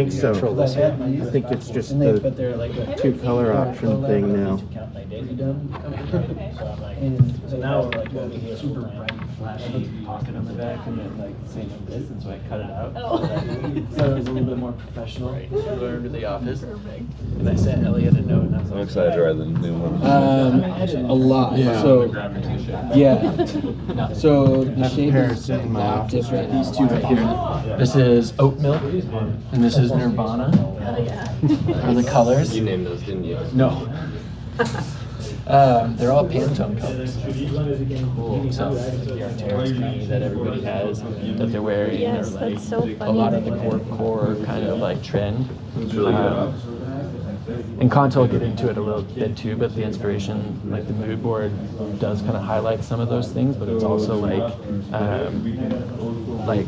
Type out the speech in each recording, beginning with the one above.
think so. I think it's just the two-color option thing now. So now we're like super bright, flashy pocket on the back, and then like same as this, and so I cut it out. So it was a little bit more professional. Right. So we went to the office, and I sent Elliot a note, and I was like, I'm excited to ride the new one. A lot. Yeah. So, yeah. So the shape is a in my lot office. different. these two right here. This is oat milk, and this is Nirvana. Are the colors? You named those, didn't you? No. They're all Pantone colors. Cool. So the Arc'teryx knee that everybody has that they're wearing, Yes, they're like that's so funny. a lot of the core kind of like trend. It's really good. And Kanto will get into it a little bit too, but the inspiration, like the mood board, does kind of highlight some of those things, but it's also like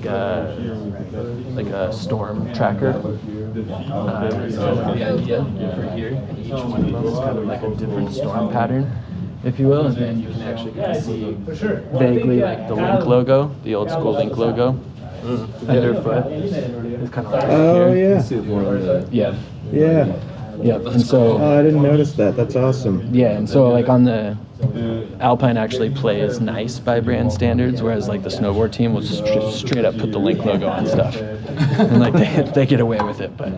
a storm tracker. So the idea for here, and each one of them is kind of like a different storm pattern, if you will, and then you can actually kind of see vaguely like the Link logo, the old school Link logo. Underfoot is kind of like Oh, here. yeah. See it more on the Yeah. Yeah. Yeah. And so. Oh, I didn't notice that. That's awesome. Yeah, and so like on the Alpine actually plays nice by brand standards, whereas like the snowboard team will just straight up put the Link logo on stuff, and like they get away with it. But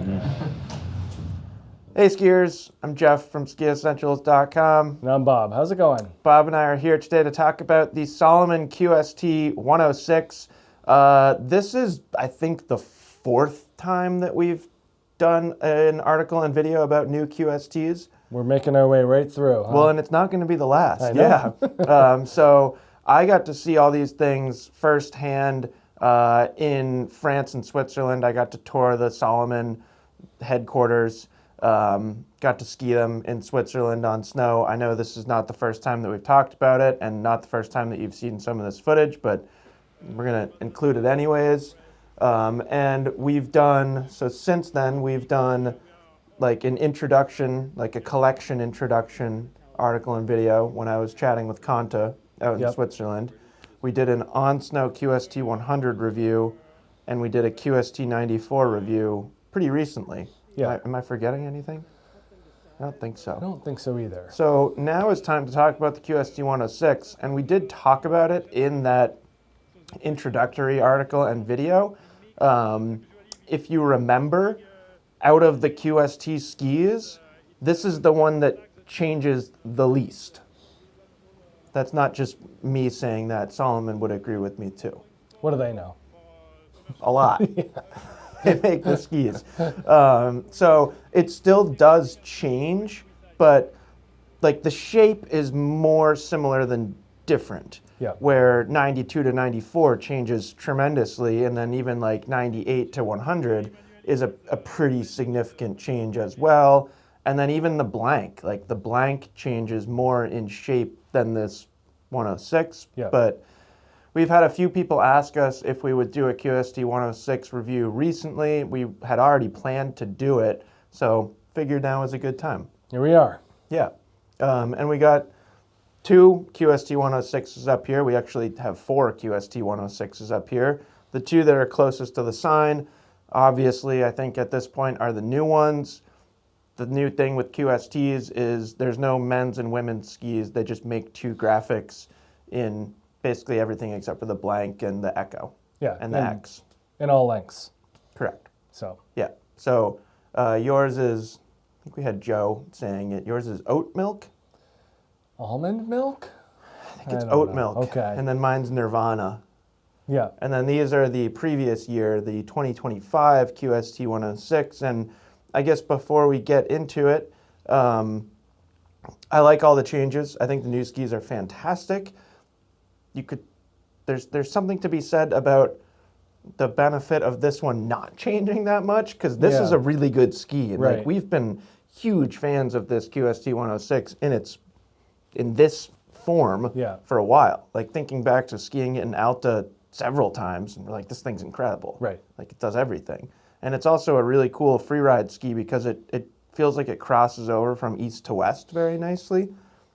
Hey skiers, I'm Jeff from skiessentials.com. And I'm Bob. How's it going? Bob and I are here today to talk about the Salomon QST 106. This is, I think, the fourth time that we've done an article and video about new QSTs. We're making our way right through. Huh? Well, and it's not going to be the last. I know. Yeah. So I got to see all these things firsthand in France and Switzerland. I got to tour the Salomon headquarters. Got to ski them in Switzerland on snow. I know this is not the first time that we've talked about it and not the first time that you've seen some of this footage, but we're going to include it anyways. And we've done, so since then, we've done like an introduction, like a collection introduction article and video when I was chatting with Kanta out in Switzerland. We did an on-snow QST 100 review, and we did a QST 94 review pretty recently. Yeah. Am I forgetting anything? I don't think so. I don't think so either. So now it's time to talk about the QST 106, and we did talk about it in that introductory article and video. If you remember, out of the QST skis, this is the one that changes the least. That's not just me saying that. Salomon would agree with me too. What do they know? A lot. They make the skis. So it still does change, but like the shape is more similar than different. Yeah. Where 92 to 94 changes tremendously, and then even like 98 to 100 is a pretty significant change as well. And then even the blank, like the blank changes more in shape than this 106. Yeah. But we've had a few people ask us if we would do a QST 106 review recently. We had already planned to do it, so figured now is a good time. Here we are. Yeah. And we got 2 QST 106s up here. We actually have 4 QST 106s up here. The 2 that are closest to the sign, obviously, I think at this point are the new ones. The new thing with QSTs is there's no men's and women's skis. They just make 2 graphics in basically everything except for the blank and the echo. Yeah. And the X. In all lengths. Correct. So. Yeah. So yours is, I think we had Joe saying it, yours is oat milk? Almond milk? I think it's don't oat know. milk. Okay. And then mine's Nirvana. Yeah. And then these are the previous year, the 2025 QST 106. And I guess before we get into it, I like all the changes. I think the new skis are fantastic. There's something to be said about the benefit of this one not changing that much, because this is a really good ski. And like we've been huge fans of this QST 106 in this form for a while. Like thinking back to skiing it in Alta several times, and we're like, this thing's incredible. Right. Like it does everything. And it's also a really cool freeride ski because it feels like it crosses over from east to west very nicely.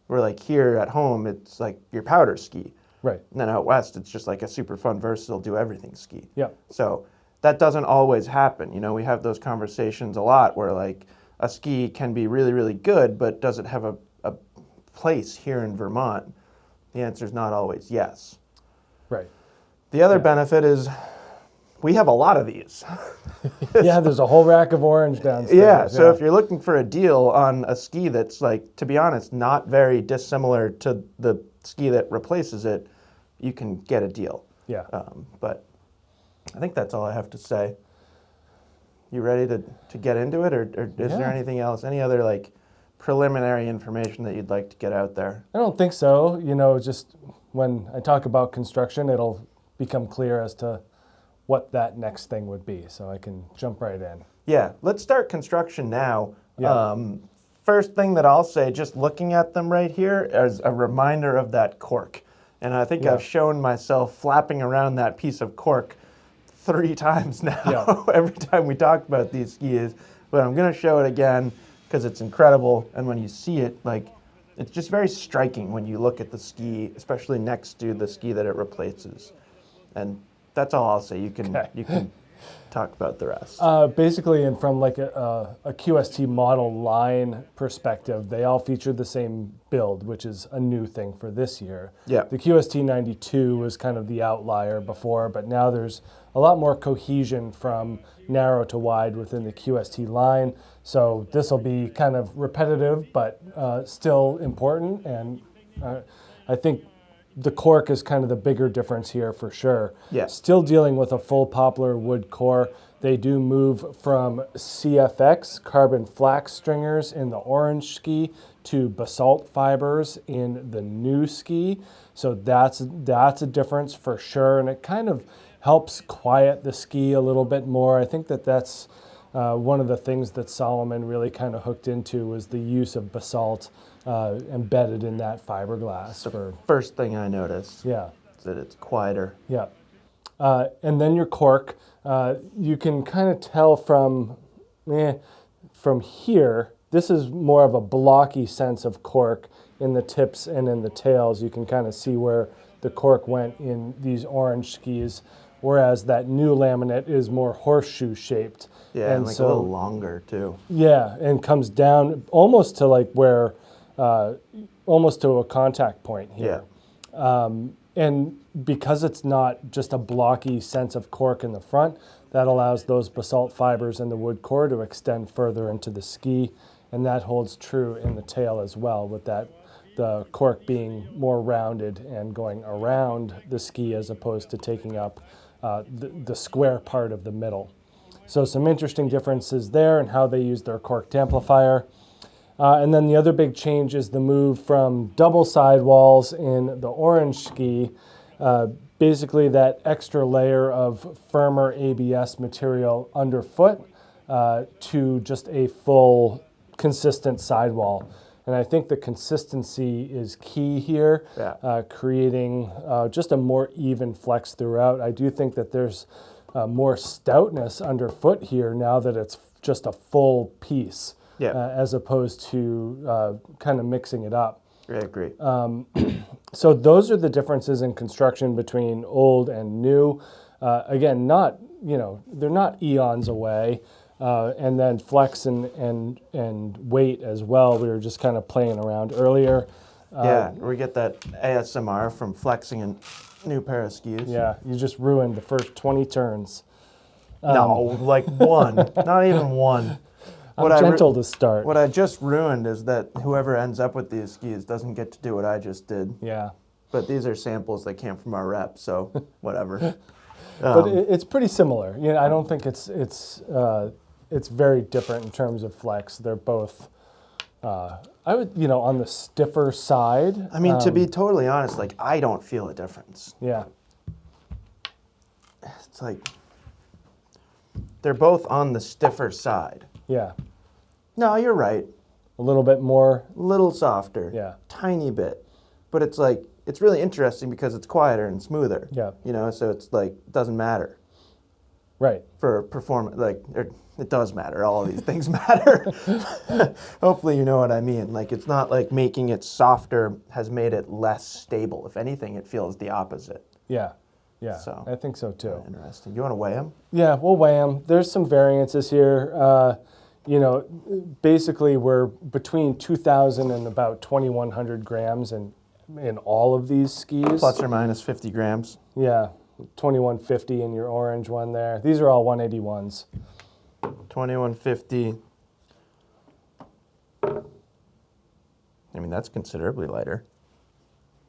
Where like here at home, it's like your powder ski. Right. And then out west, it's just like a super fun, versatile, do everything ski. Yeah. So that doesn't always happen. You know, we have those conversations a lot where like a ski can be really, really good, but does it have a place here in Vermont? The answer is not always yes. Right. The other benefit is we have a lot of these. Yeah, there's a whole rack of orange downstairs. Yeah, so if you're looking for a deal on a ski that's like, to be honest, not very dissimilar to the ski that replaces it, you can get a deal. Yeah. But I think that's all I have to say. You ready to get into it, or is there anything else, any other like preliminary information that you'd like to get out there? I don't think so. You know, just when I talk about construction, it'll become clear as to what that next thing would be, so I can jump right in. Yeah, let's start construction now. Yeah. First thing that I'll say, just looking at them right here, is a reminder of that cork. And I think I've shown myself flapping around that piece of cork 3 times now, every time we talk about these skis. But I'm going to show it again because it's incredible. And when you see it, like, it's just very striking when you look at the ski, especially next to the ski that it replaces. And that's all I'll say. You can talk about the rest. Basically, and from like a QST model line perspective, they all feature the same build, which is a new thing for this year. Yeah. The QST 92 was kind of the outlier before, but now there's a lot more cohesion from narrow to wide within the QST line. So this will be kind of repetitive, but still important. And I think the cork is kind of the bigger difference here for sure. Yeah. Still dealing with a full poplar wood core. They do move from CFX, carbon flax stringers in the orange ski, to basalt fibers in the new ski. So that's a difference for sure. And it kind of helps quiet the ski a little bit more. I think that's one of the things that Salomon really kind of hooked into was the use of basalt embedded in that fiberglass. First thing I noticed. Yeah. Is that it's quieter. Yeah. And then your cork, you can kind of tell from here, this is more of a blocky sense of cork in the tips and in the tails. You can kind of see where the cork went in these orange skis, whereas that new laminate is more horseshoe shaped. Yeah, and like a little longer too. Yeah, and comes down almost to like where, almost to a contact point here. Yeah. And because it's not just a blocky sense of cork in the front, that allows those basalt fibers in the wood core to extend further into the ski, and that holds true in the tail as well, with the cork being more rounded and going around the ski as opposed to taking up the square part of the middle. So some interesting differences there in how they use their corked amplifier. And then the other big change is the move from double sidewalls in the orange ski, basically that extra layer of firmer ABS material underfoot, to just a full consistent sidewall. And I think the consistency is key here, creating just a more even flex throughout. I do think that there's more stoutness underfoot here now that it's just a full piece. As opposed to kind of mixing it up. I agree. So those are the differences in construction between old and new. Again, they're not eons away. And then flex and weight as well. We were just kind of playing around earlier. We get that ASMR from flexing a new pair of skis. Yeah, you just ruined the first 20 turns. No, like one, not even one. I'm gentle to start. What I just ruined is that whoever ends up with these skis doesn't get to do what I just did. Yeah. But these are samples that came from our rep, so whatever. But it's pretty similar. You know, I don't think it's very different in terms of flex. They're both, I would, on the stiffer side. I mean, to be totally honest, like I don't feel a difference. Yeah. It's like they're both on the stiffer side. Yeah. No, you're right. A little bit more. A little softer. Yeah. Tiny bit. But it's like, it's really interesting because it's quieter and smoother. Yeah. So it's like, it doesn't matter. Right. For performance, it does matter. All of these things matter. Hopefully you know what I mean. Like, it's not like making it softer has made it less stable. If anything, it feels the opposite. Yeah. Yeah, So I think so too. interesting. You want to weigh them? Yeah, we'll weigh them. There's some variances here. You know, basically we're between 2,000 and about 2,100 grams in all of these skis. Plus or minus 50 grams. Yeah, 2,150 in your orange one there. These are all 181s. 2,150. I mean, that's considerably lighter.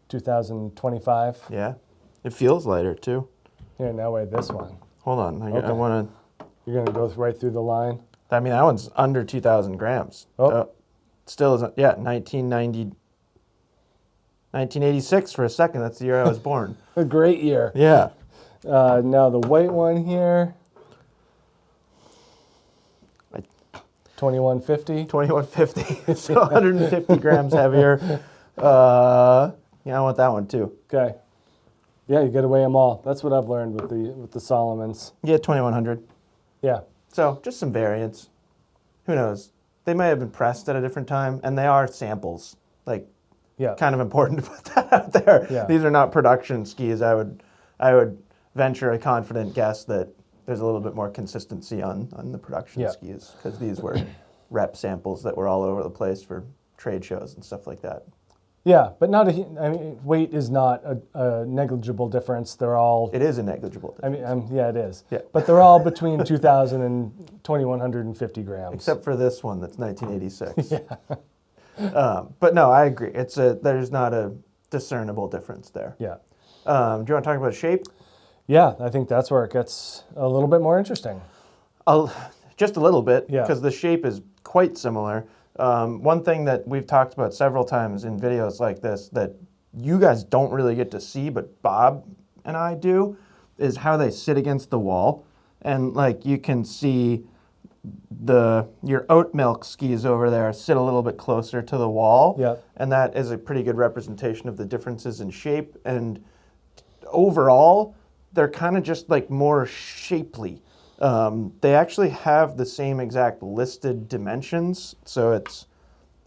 2,025. Yeah. It feels lighter, too. Here, now weigh this one. Hold on. I Okay. want You're going to go right through the line. to... I mean, that one's under 2,000 grams. Oh. Still isn't... Yeah, 1986 for a second. That's the year I was born. A great year. Yeah. Now the white one here. 2,150. 2,150. So 150 grams heavier. Yeah, I want that one, too. Okay. Yeah, you got to weigh them all. That's what I've learned with the Solomons. Yeah, 2,100. Yeah. So just some variance. Who knows? They may have been pressed at a different time, and they are samples. Like, Yeah. kind of important to put that out there. Yeah. These are not production skis. I would venture a confident guess that there's a little bit more consistency on the production Yeah. skis, because these were rep samples that were all over the place for trade shows and stuff like that. Yeah, but not I mean, weight is not a negligible difference. They're all. It is a negligible I difference. mean, yeah, it is. Yeah. But they're all between 2,000 and 2,150 grams. Except for this one that's 1986. Yeah. But no, I agree. There's not a discernible difference there. Yeah. Do you want to talk about shape? Yeah, I think that's where it gets a little bit more interesting. Just a little bit, Yeah. because the shape is quite similar. One thing that we've talked about several times in videos like this that you guys don't really get to see, but Bob and I do, is how they sit against the wall. And like you can see your oat milk skis over there sit a little bit closer to the wall. Yeah. And that is a pretty good representation of the differences in shape. And overall, they're kind of just like more shapely. They actually have the same exact listed dimensions. So it's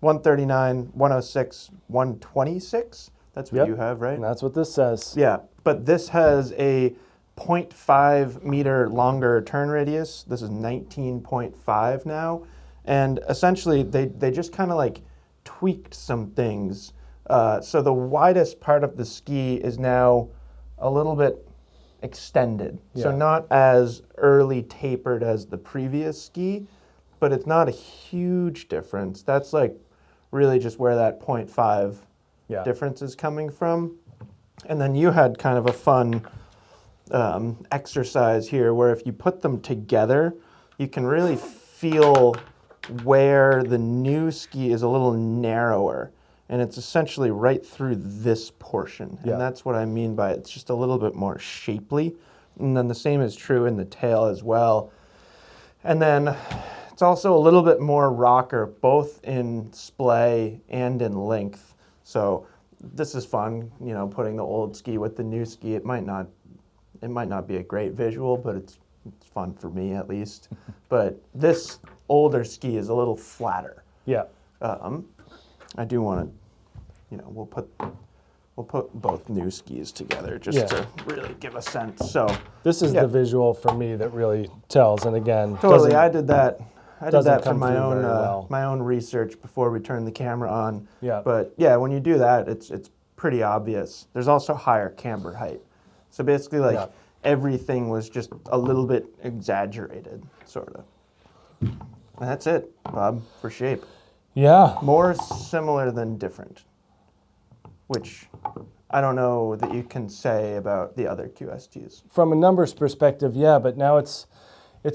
139, 106, 126. That's what Yep. you have, right? And that's what this says. Yeah, but this has a 0.5 meter longer turn radius. This is 19.5 now. And essentially, they just kind of like tweaked some things. So the widest part of the ski is now a little bit extended. So Yeah. not as early tapered as the previous ski, but it's not a huge difference. That's like really just where that 0.5 Yeah. difference is coming from. And then you had kind of a fun exercise here where if you put them together, you can really feel where the new ski is a little narrower. And it's essentially right through this portion. Yeah. And that's what I mean by it's just a little bit more shapely. And then the same is true in the tail as well. And then it's also a little bit more rocker, both in splay and in length. So this is fun, putting the old ski with the new ski. It might not be a great visual, but it's fun for me at least. But this older ski is a little flatter. Yeah. I do want to, we'll put both new skis together just Yeah. to really give a sense. So This is Yeah. the visual for me that really tells. And again, totally, doesn't- I did that. I did doesn't that for come my through own very well. my own research before we turned the camera on. Yeah. But yeah, when you do that, it's pretty obvious. There's also higher camber height. So basically, like Yeah. everything was just a little bit exaggerated, sort of. And that's it, Bob, for shape. Yeah. More similar than different, which I don't know that you can say about the other QSTs. From a numbers perspective, yeah, but now it's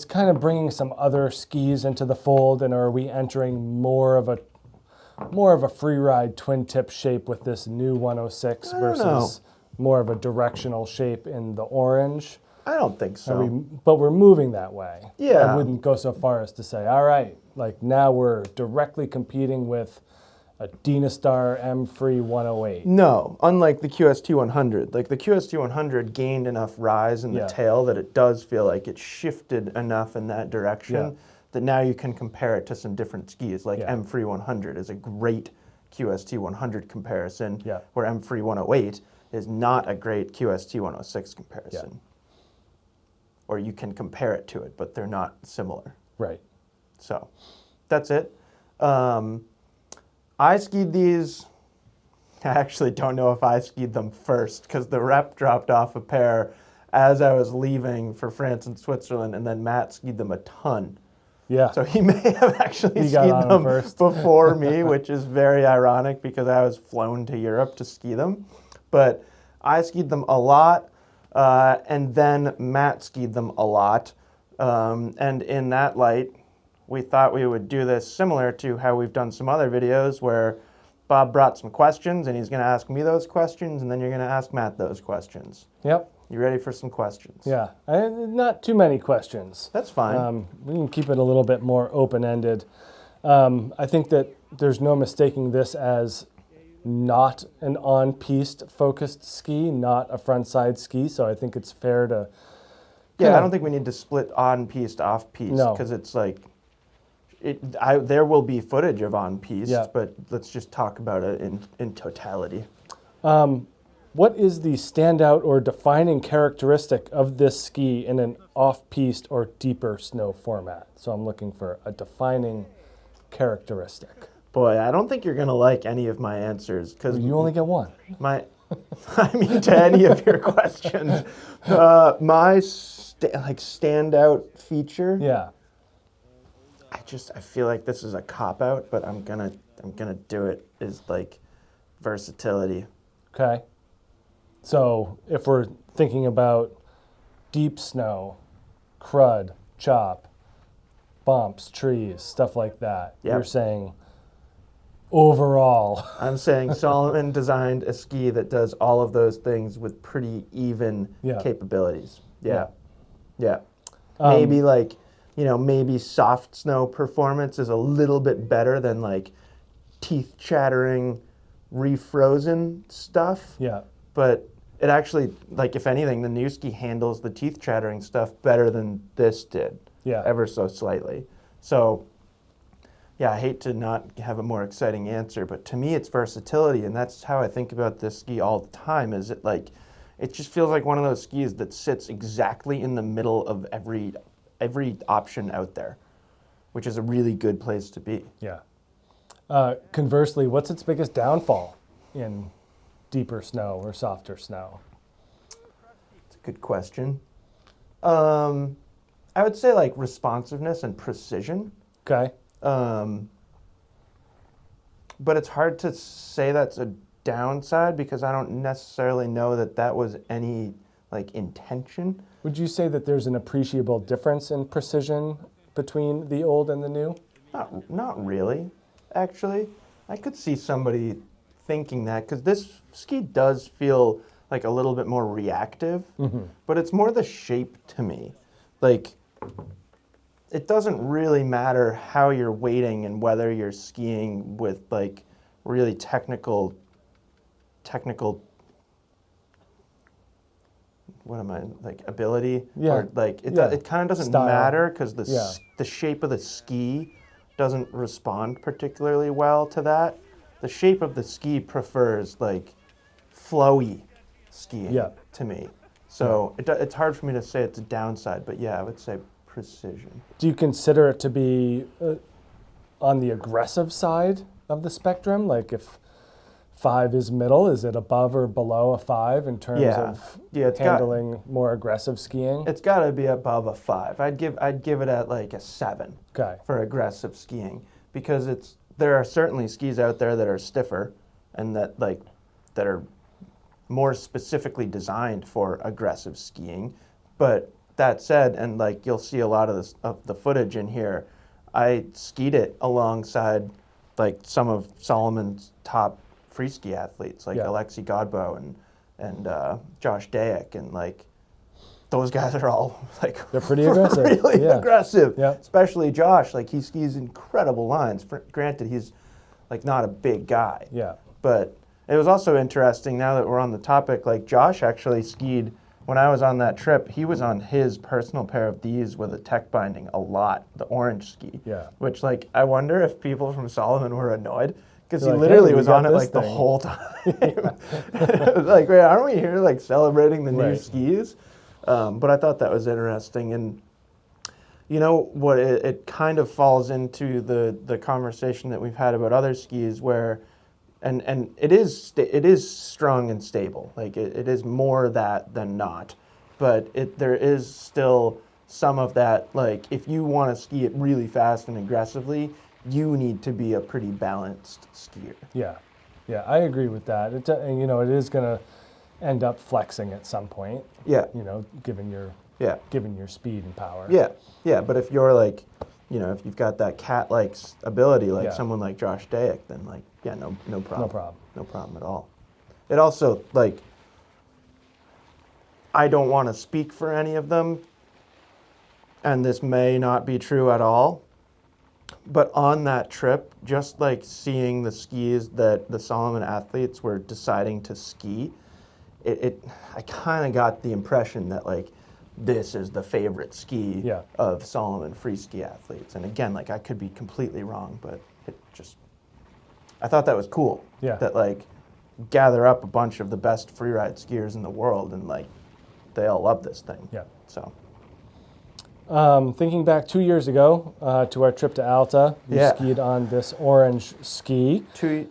kind of bringing some other skis into the fold, and are we entering more of a free ride twin tip shape with this new 106 I don't versus more of a directional shape in the orange? I don't think so. But we're moving that way. Yeah. I wouldn't go so far as to say, all right, like now we're directly competing with a Dynastar M-Free 108. No, unlike the QST 100. Like the QST 100 gained enough rise in the Yeah. tail that it does feel like it shifted enough in that direction Yeah. that now you can compare it to some different skis. Like Yeah. M-Free 100 is a great QST 100 comparison, Yeah. where M-Free 108 is not a great QST 106 comparison. Yeah. Or you can compare it to it, but they're not similar. Right. So that's it. I skied these. I actually don't know if I skied them first because the rep dropped off a pair as I was leaving for France and Switzerland, and then Matt skied them a ton. Yeah. So he may have actually He got skied on them first. before me, which is very ironic because I was flown to Europe to ski them. But I skied them a lot, and then Matt skied them a lot. And in that light, we thought we would do this similar to how we've done some other videos where Bob brought some questions and he's going to ask me those questions and then you're going to ask Matt those questions. Yep. You ready for some questions? Yeah. Not too many questions. That's fine. We can keep it a little bit more open-ended. I think that there's no mistaking this as not an on-piste focused ski, not a front-side ski. So I think it's fair to... Yeah, I don't think we need to split on-piste, off-piste, No. because it's like, there will be footage of on-piste, Yeah. but let's just talk about it in totality. What is the standout or defining characteristic of this ski in an off-piste or deeper snow format? So I'm looking for a defining characteristic. Boy, I don't think you're going to like any of my answers, because You only get one. I mean, to any of your questions, my standout feature. Yeah. I feel like this is a cop out, but I'm gonna do it. Is like versatility. Okay. So if we're thinking about deep snow, crud, chop, bumps, trees, stuff like that, Yep. you're saying overall. I'm saying Salomon designed a ski that does all of those things with pretty even Yeah. capabilities. Yeah. Yeah. Maybe maybe soft snow performance is a little bit better than like teeth chattering, refrozen stuff. Yeah. But it actually, like, if anything, the new ski handles the teeth chattering stuff better than this did. Yeah. Ever so slightly. So, yeah, I hate to not have a more exciting answer, but to me it's versatility, and that's how I think about this ski all the time, is it just feels like one of those skis that sits exactly in the middle of every option out there, which is a really good place to be. Yeah. Conversely, what's its biggest downfall in deeper snow or softer snow? It's a good question. I would say like responsiveness and precision. Okay. But it's hard to say that's a downside because I don't necessarily know that was any like intention. Would you say that there's an appreciable difference in precision between the old and the new? Not really, actually. I could see somebody thinking that because this ski does feel like a little bit more reactive, but it's more the shape to me. Like, it doesn't really matter how you're weighting and whether you're skiing with like really technical what am I, like, ability? Yeah. Or like it kind of doesn't Style. matter because Yeah. the shape of the ski doesn't respond particularly well to that. The shape of the ski prefers like flowy skiing to me. So it's hard for me to say it's a downside, but yeah, I would say precision. Do you consider it to be on the aggressive side of the spectrum? Like if 5 is middle, is it above or below a 5 in terms of it's handling more aggressive skiing? It's got to be above a 5. I'd give it at like a 7 Okay. for aggressive skiing because there are certainly skis out there that are stiffer and that are more specifically designed for aggressive skiing. But that said, and like you'll see a lot of the footage in here, I skied it alongside like some of Salomon's top free ski athletes like Alexei Godbout and Josh Dayek, and like those guys are all like They're pretty aggressive. really aggressive. Yeah. Especially Josh, like he skis incredible lines. Granted, he's like not a big guy. Yeah. But it was also interesting, now that we're on the topic, like Josh actually skied, when I was on that trip, he was on his personal pair of these with a tech binding a lot, the orange ski. Yeah. Which, like, I wonder if people from Salomon were annoyed, Because he They're like, literally "Hey, we was got on it this like the thing." whole time. Like, wait, aren't we here like celebrating the new Right. skis? But I thought that was interesting. And you know what? It kind of falls into the conversation that we've had about other skis where, and it is strong and stable. Like it is more that than not. But there is still some of that, like if you want to ski it really fast and aggressively, you need to be a pretty balanced skier. Yeah, I agree with that. And, you know, it is going to end up flexing at some point. Yeah, You know, given your yeah, speed and power. yeah. But if you're like, you know, if you've got that cat-like ability, like Yeah. someone like Josh Dayek, then like, yeah, no problem. No problem. No problem at all. It also, like, I don't want to speak for any of them, and this may not be true at all, but on that trip, just like seeing the skis that the Salomon athletes were deciding to ski, I kind of got the impression that like this is the favorite ski Yeah. of Salomon free ski athletes. And again, like I could be completely wrong, but I thought that was cool. Yeah. That like gather up a bunch of the best freeride skiers in the world and like they all love this thing. Yeah. So Thinking back 2 years ago to our trip to Alta, you Yeah. skied on this orange ski. 2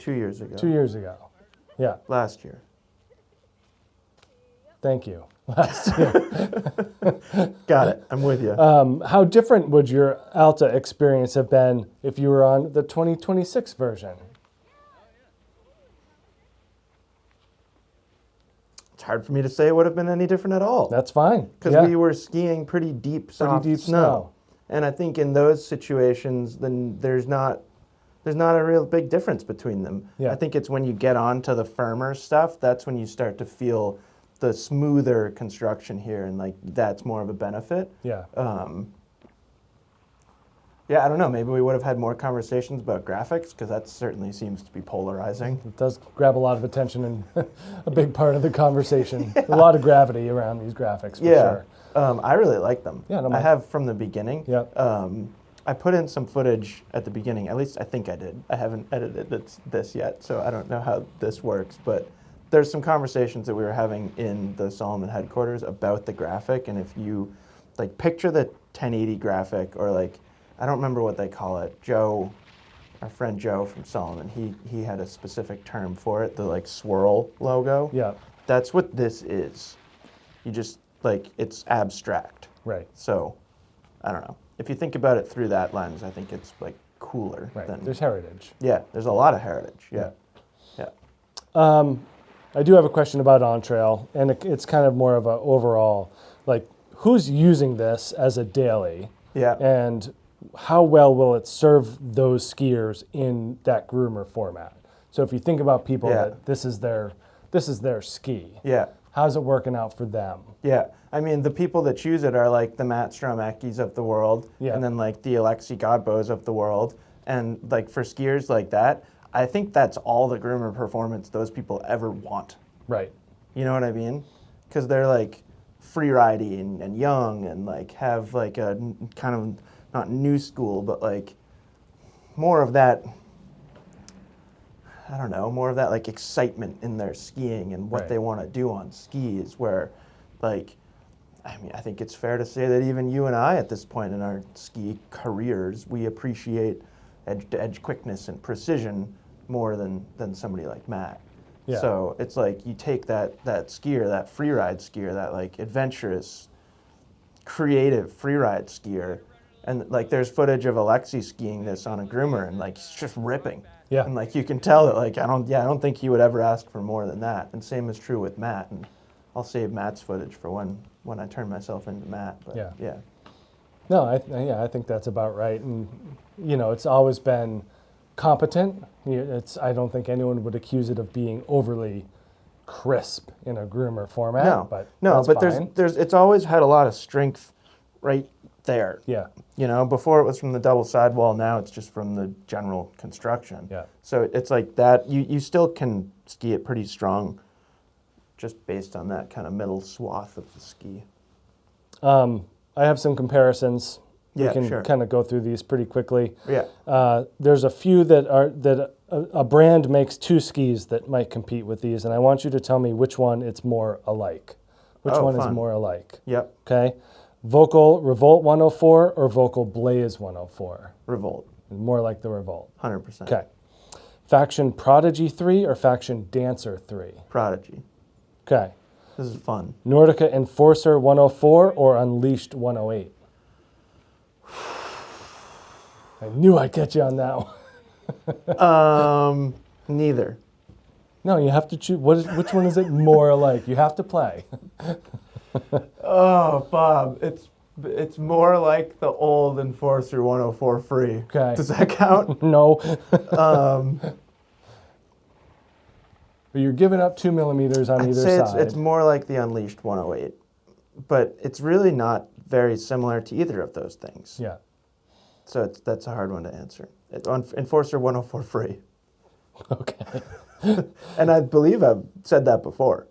years ago. 2 years ago. Yeah, Last year. thank you. Last year. Got it. I'm with you. How different would your Alta experience have been if you were on the 2026 version? It's hard for me to say it would have been any different at all. That's fine. Because Yeah. we were skiing pretty deep, soft deep snow. snow. And I think in those situations, then there's not a real big difference between them. Yeah. I think it's when you get onto the firmer stuff, that's when you start to feel the smoother construction here, and like that's more of a benefit. Yeah. Yeah, I don't know. Maybe we would have had more conversations about graphics because that certainly seems to be polarizing. It does grab a lot of attention and a big part of the conversation. A lot of gravity around these graphics, for Yeah, sure. I really like them. Yeah, no, I mine- have from the beginning. Yep. I put in some footage at the beginning. At least I think I did. I haven't edited this yet, so I don't know how this works. But there's some conversations that we were having in the Salomon headquarters about the graphic, and if you like picture the 1080 graphic, or like I don't remember what they call it. Joe, our friend Joe from Salomon, he had a specific term for it. The like swirl logo. Yeah, That's what this is. You just like it's abstract. right. So, I don't know. If you think about it through that lens, I think it's like cooler Right. than. There's heritage. Yeah, there's a lot of heritage. Yeah, yeah. I do have a question about On Trail, and it's kind of more of a overall, like, who's using this as a daily, Yeah. and how well will it serve those skiers in that groomer format? So if you think about people Yeah. that this is their ski, Yeah. how's it working out for them? Yeah. I mean, the people that choose it are like the Matt Stromekis of the world, Yeah. and then like the Alexi Godbows of the world. And like for skiers like that, I think that's all the groomer performance those people ever want. Right. You know what I mean? Because they're like free riding and young and like have like a kind of not new school, but like more of that, I don't know, more of that like excitement in their skiing and what Right. they want to do on skis, where like, I mean, I think it's fair to say that even you and I at this point in our ski careers, we appreciate edge quickness and precision more than somebody like Matt. Yeah. So it's like you take that skier, that freeride skier, that like adventurous, creative freeride skier, and like there's footage of Alexi skiing this on a groomer, and like he's just ripping. Yeah. And like you can tell that like I don't think he would ever ask for more than that. And same is true with Matt. And I'll save Matt's footage for when I turn myself into Matt. But Yeah. yeah. No, I think that's about right. And, you know, it's always been competent. I don't think anyone would accuse it of being overly crisp in a groomer format. No, but no, that's but fine. there's it's always had a lot of strength right there. Yeah, You know, before it was from the double sidewall, now it's just from the general construction. Yeah. So it's like that, you still can ski it pretty strong just based on that kind of middle swath of the ski. I have some comparisons Yeah, we can sure. kind of go through these pretty quickly. Yeah. There's a few that a brand makes 2 skis that might compete with these, and I want you to tell me which one it's more alike. Which one is fun. more alike? Yep. Okay. Vocal Revolt 104 or Vocal Blaze 104? Revolt. More like the Revolt. 100%. Okay. Faction Prodigy 3 or Faction Dancer 3? Prodigy. Okay. This is fun. Nordica Enforcer 104 or Unleashed 108? I knew I'd get you on that one. Neither. No, you have to choose. Which one is it more alike? You have to play. Oh, Bob, it's more like the old Enforcer 104 free. Okay. Does that count? No. But you're giving up 2 millimeters on I'd either say side. it's more like the Unleashed 108, but it's really not very similar to either of those things. Yeah. So that's a hard one to answer. Enforcer 104 free. Okay. And I believe I've said that before.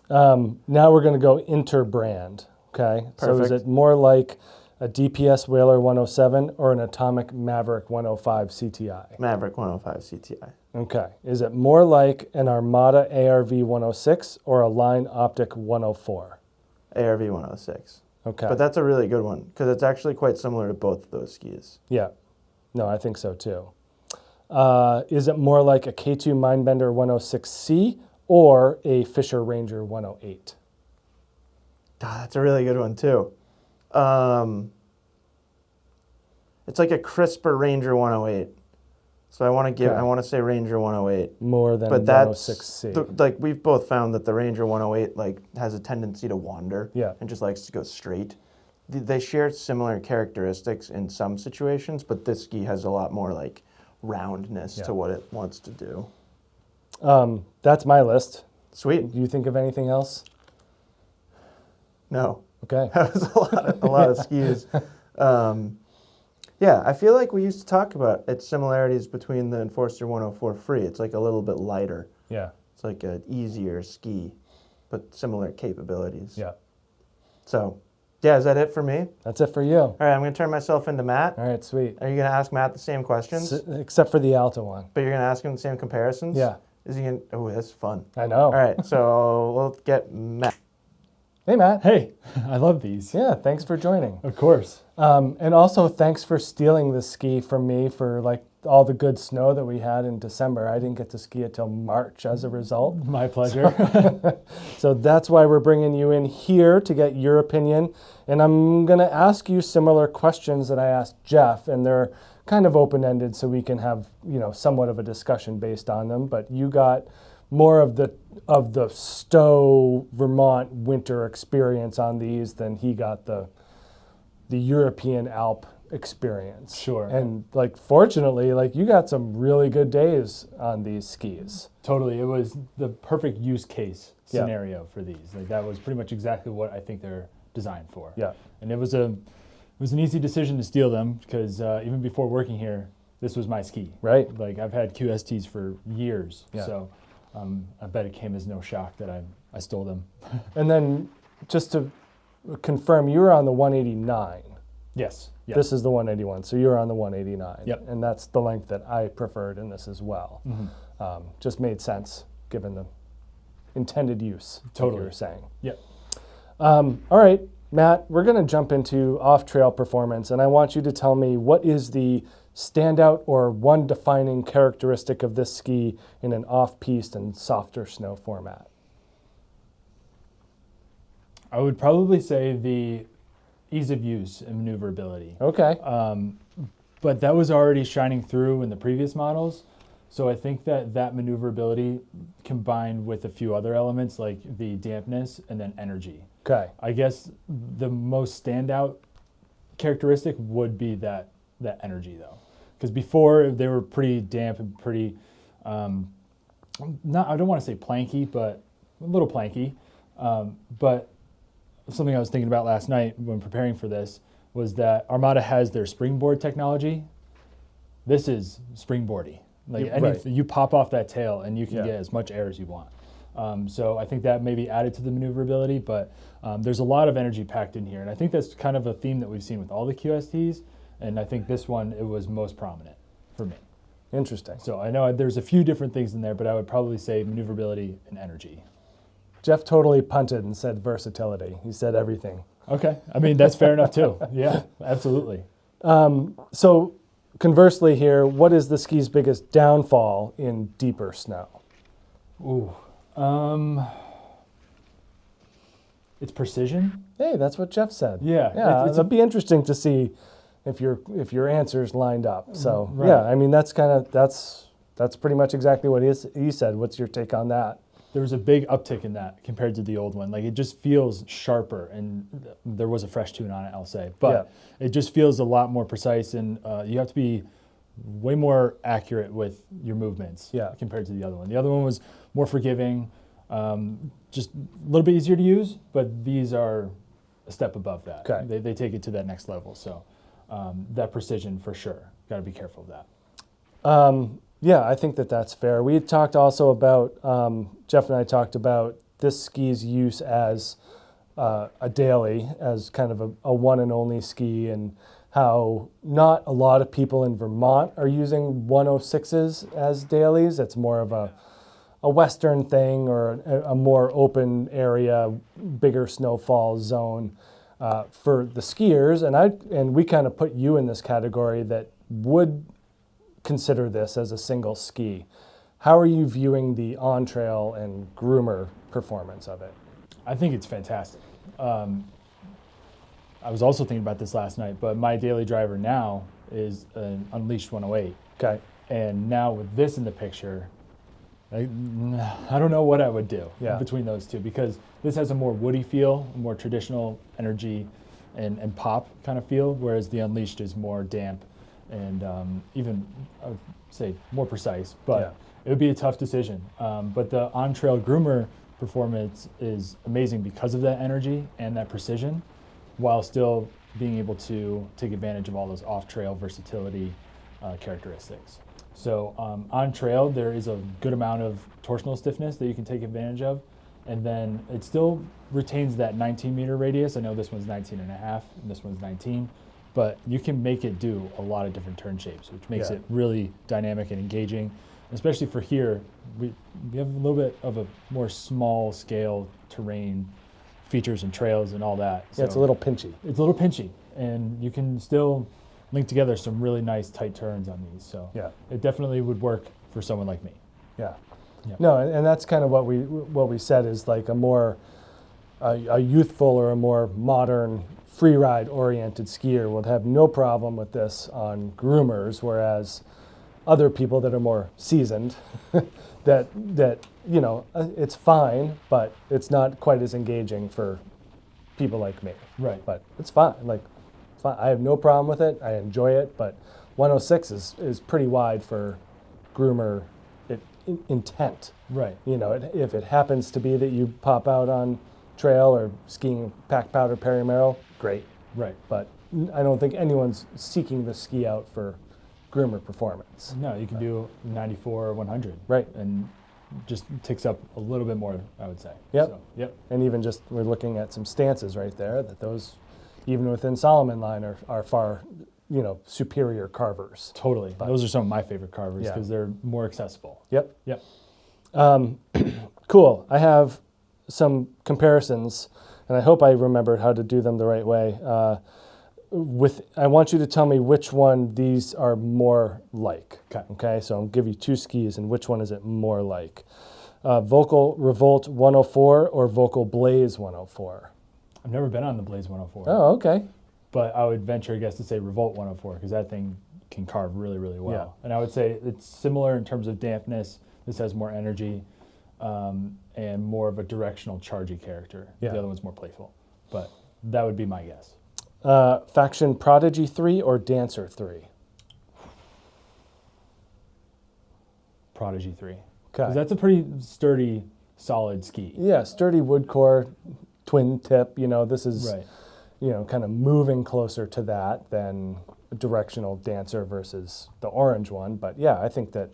Now we're going to go interbrand. Okay. So is Perfect. it more like a DPS Whaler 107 or an Atomic Maverick 105 CTI? Maverick 105 CTI. Okay. Is it more like an Armada ARV 106 or a Line Optic 104? ARV 106. Okay. But that's a really good one because it's actually quite similar to both of those skis. Yeah. No, I think so too. Is it more like a K2 Mindbender 106C or a Fisher Ranger 108? That's a really good one too. It's like a crisper Ranger 108. So I want to say Ranger 108. More than But that's 106C. like we've both found that the Ranger 108 like has a tendency to wander Yeah. and just likes to go straight. They share similar characteristics in some situations, but this ski has a lot more like roundness Yeah. to what it wants to do. That's my list. Sweet. Do you think of anything else? No. Okay. That was a lot of skis. Yeah, I feel like we used to talk about its similarities between the Enforcer 104 free. It's like a little bit lighter. Yeah. It's like an easier ski, but similar capabilities. Yeah. So, yeah, is that it for me? That's it for you. All right, I'm going to turn myself into Matt. All right, sweet. Are you going to ask Matt the same questions? Except for the Alta one. But you're going to ask him the same comparisons? Yeah. Is he going to? Oh, that's fun. I know. All right, so we'll get Matt. Hey, Matt. Hey, I love these. Yeah, thanks for joining. Of course. And also, thanks for stealing the ski from me for like all the good snow that we had in December. I didn't get to ski it till March as a result. My pleasure. So that's why we're bringing you in here to get your opinion. And I'm going to ask you similar questions that I asked Jeff, and they're kind of open-ended so we can have, somewhat of a discussion based on them. But you got more of the Stowe, Vermont winter experience on these than he got the European Alp experience. Sure. And fortunately, you got some really good days on these skis. Totally. It was the perfect use case Yeah. scenario for these. That was pretty much exactly what I think they're designed for. Yeah. And it was an easy decision to steal them because even before working here, this was my ski. Right. I've had QSTs for years. Yeah. So I bet it came as no shock that I stole them. And then just to confirm, you were on the 189. Yes. Yes. This is the 181, so you're on the 189. Yep. And that's the length that I preferred in this as well. Mm-hmm. Just made sense given the intended use. like Totally. you were saying. Yep. All right, Matt, we're going to jump into off-trail performance, and I want you to tell me what is the standout or one defining characteristic of this ski in an off-piste and softer snow format. I would probably say the ease of use and maneuverability. Okay. But that was already shining through in the previous models. So I think that maneuverability combined with a few other elements like the dampness and then energy. Okay. I guess the most standout characteristic would be that energy though. Because before they were pretty damp and pretty, I don't want to say planky, but a little planky. But something I was thinking about last night when preparing for this was that Armada has their springboard technology. This is springboardy. Right. You pop off that tail and you can Yeah. get as much air as you want. So I think that maybe added to the maneuverability, but there's a lot of energy packed in here. And I think that's kind of a theme that we've seen with all the QSTs. And I think this one, it was most prominent for me. Interesting. So I know there's a few different things in there, but I would probably say maneuverability and energy. Jeff totally punted and said versatility. He said everything. Okay. I mean, that's fair enough too. Yeah, absolutely. So conversely here, what is the ski's biggest downfall in deeper snow? Ooh. It's precision. Hey, that's what Jeff said. Yeah, Yeah, it's it'll be interesting to see if your answers lined up. So Right. yeah, I mean that's pretty much exactly what he said. What's your take on that? There was a big uptick in that compared to the old one. Like it just feels sharper, and there was a fresh tune on it, I'll say. But it just feels a lot more precise, and you have to be way more accurate with your movements compared to the other one. The other one was more forgiving, just a little bit easier to use, but these are a step above that. Okay. They take it to that next level. So that precision for sure. Got to be careful of that. Yeah, I think that's fair. We talked also about, Jeff and I talked about this ski's use as a daily, as kind of a one and only ski, and how not a lot of people in Vermont are using 106s as dailies. It's more of a Western thing, or a more open area, bigger snowfall zone for the skiers. And we kind of put you in this category that would consider this as a single ski. How are you viewing the on-trail and groomer performance of it? I think it's fantastic. I was also thinking about this last night, but my daily driver now is an Unleashed 108. Okay. And now with this in the picture, I don't know what I would do between those two, because this has a more woody feel, a more traditional energy and pop kind of feel, whereas the Unleashed is more damp and even, I would say, more precise. But it would be a tough decision. But the on-trail groomer performance is amazing because of that energy and that precision, while still being able to take advantage of all those off-trail versatility characteristics. So on trail, there is a good amount of torsional stiffness that you can take advantage of, and then it still retains that 19-meter radius. I know this one's 19 and a half, and this one's 19, but you can make it do a lot of different turn shapes, which makes it really dynamic and engaging. Especially for here, we have a little bit of a more small-scale terrain features and trails and all that. Yeah, it's a little pinchy. It's a little pinchy, and you can still link together some really nice tight turns on these. So it definitely would work for someone like me. Yeah. No, and that's kind of what we said is like a youthful or a more modern free ride oriented skier would have no problem with this on groomers, whereas other people that are more seasoned that you know, it's fine, but it's not quite as engaging for people like me. Right. But it's fine. Like, fine. I have no problem with it. I enjoy it, but 106 is pretty wide for groomer intent. Right. You know, if it happens to be that you pop out on trail or skiing pack powder Perry Merrill, great. Right. But I don't think anyone's seeking the ski out for groomer performance. No, you can do 94 or 100. Right. And just ticks up a little bit more, I would say. Yep. So, yep. And even just, we're looking at some stances right there, that those, even within Salomon line, are far, you know, superior carvers. Totally. But those are some of my favorite carvers because they're more accessible. Yep. Yep. Cool. I have some comparisons, and I hope I remembered how to do them the right way. I want you to tell me which one these are more like. Okay. So I'll give you two skis, and which one is it more like? Vocal Revolt 104 or Vocal Blaze 104? I've never been on the Blaze 104. Oh, okay. But I would venture a guess to say Revolt 104 because that thing can carve really, really well. And I would say it's similar in terms of dampness. This has more energy and more of a directional chargy character. The other one's more playful. But that would be my guess. Faction Prodigy 3 or Dancer 3? Prodigy 3. Okay. Because that's a pretty sturdy, solid ski. Yeah, sturdy wood core, twin tip. You know, this is, Right. you know, kind of moving closer to that than a directional Dancer versus the orange one. But yeah, I think that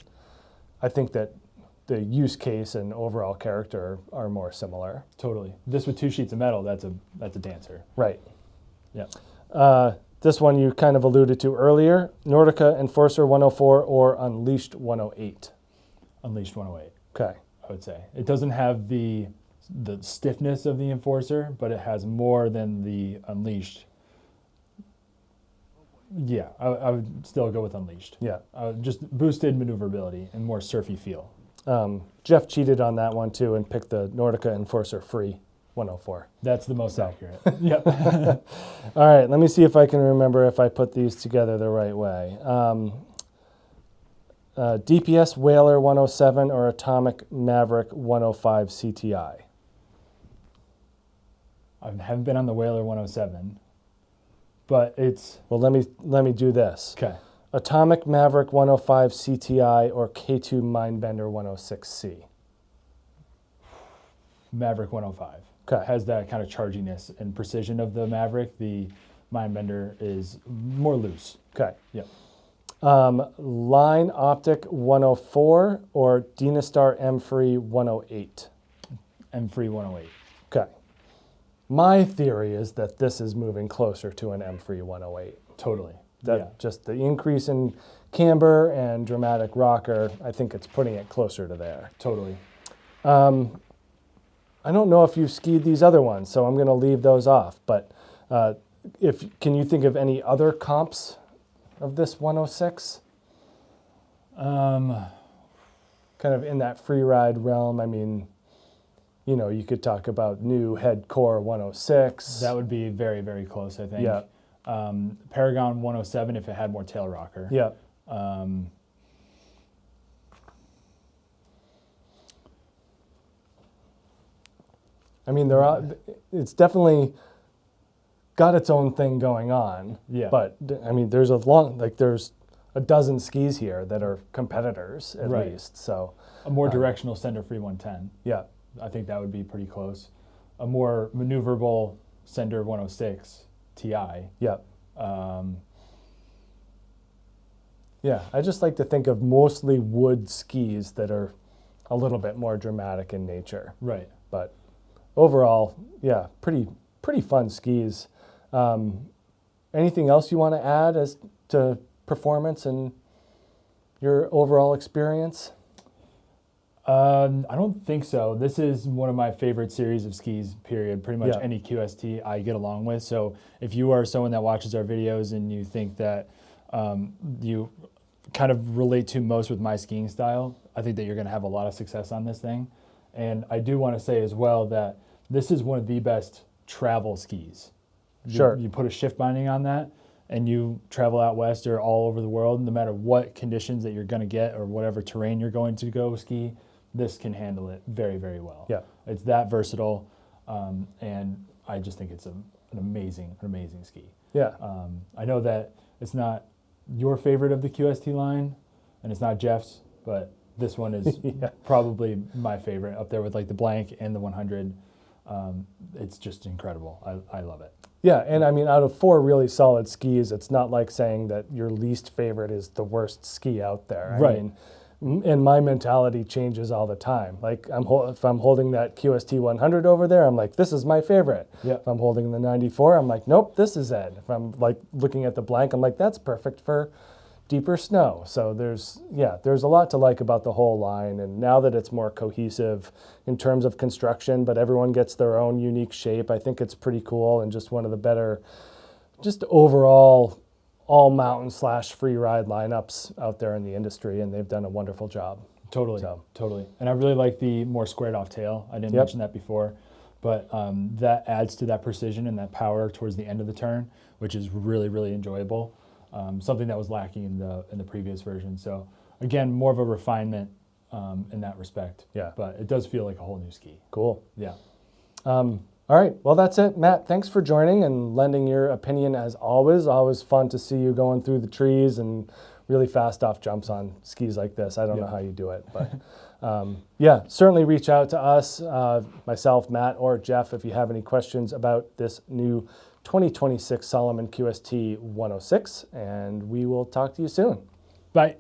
the use case and overall character are more similar. Totally. This with 2 sheets of metal, that's a dancer. Right. Yeah. This one you kind of alluded to earlier, Nordica Enforcer 104 or Unleashed 108. Unleashed 108. Okay. I would say it doesn't have the stiffness of the Enforcer, but it has more than the Unleashed. Yeah, I would still go with Unleashed. Yeah. Just boosted maneuverability and more surfy feel. Jeff cheated on that one too and picked the Nordica Enforcer Free 104. That's the most accurate. Yep. All right, let me see if I can remember if I put these together the right way. DPS Whaler 107 or Atomic Maverick 105 CTI? I haven't been on the Whaler 107, but it's Well, let me do this. okay. Atomic Maverick 105 CTI or K2 Mindbender 106C? Maverick 105. Okay. Has that kind of charginess and precision of the Maverick. The Mindbender is more loose. Okay. Yep. Line Optic 104 or Dynastar M-Free 108? M3 108. Okay. My theory is that this is moving closer to an M-Free 108. Totally. That yeah. just the increase in camber and dramatic rocker, I think it's putting it closer to there. Totally. I don't know if you've skied these other ones, so I'm going to leave those off. But can you think of any other comps of this 106? Kind of in that free ride realm. I mean, you know, you could talk about new Head Core 106. That would be very, very close, I think. Yeah. Paragon 107 if it had more tail rocker. Yeah. I mean, it's definitely got its own thing going on. Yeah. But I mean, there's a dozen skis here that are competitors at Right. least. So A more directional Sender Free 110. yeah, I think that would be pretty close. A more maneuverable Sender 106 Ti. yeah, Um, yeah. I just like to think of mostly wood skis that are a little bit more dramatic in nature. right. But overall, yeah, pretty fun skis. Anything else you want to add as to performance and your overall experience? I don't think so. This is one of my favorite series of skis, period. Pretty much Yeah. any QST I get along with. So if you are someone that watches our videos and you think that you kind of relate to most with my skiing style, I think that you're going to have a lot of success on this thing. And I do want to say as well that this is one of the best travel skis. Sure. You put a shift binding on that and you travel out west or all over the world, no matter what conditions that you're going to get or whatever terrain you're going to go ski, this can handle it very, very well. Yeah. It's that versatile, and I just think it's an amazing ski. Yeah. I know that it's not your favorite of the QST line, and it's not Jeff's, but this one is Yeah. probably my favorite, up there with like the blank and the 100. It's just incredible. I love it. Yeah, and I mean, out of 4 really solid skis, it's not like saying that your least favorite is the worst ski out there. I Right. mean, and my mentality changes all the time. Like if I'm holding that QST 100 over there, I'm like, this is my favorite. Yeah. If I'm holding the 94, I'm like, nope, this is it. If I'm like looking at the blank, I'm like, that's perfect for deeper snow. So there's a lot to like about the whole line. And now that it's more cohesive in terms of construction, but everyone gets their own unique shape, I think it's pretty cool and just one of the better, just overall all mountain / free ride lineups out there in the industry, and they've done a wonderful job. Totally, So. totally. And I really like the more squared off tail. I didn't Yep. mention that before, but that adds to that precision and that power towards the end of the turn, which is really, really enjoyable. Something that was lacking in the previous version. So again, more of a refinement in that respect. Yeah. But it does feel like a whole new ski. Cool. Yeah. All right, well, that's it. Matt, thanks for joining and lending your opinion as always. Always fun to see you going through the trees and really fast off jumps on skis like this. I don't know how you do it, but yeah, certainly reach out to us, myself, Matt, or Jeff, if you have any questions about this new 2026 Salomon QST 106, and we will talk to you soon. Bye.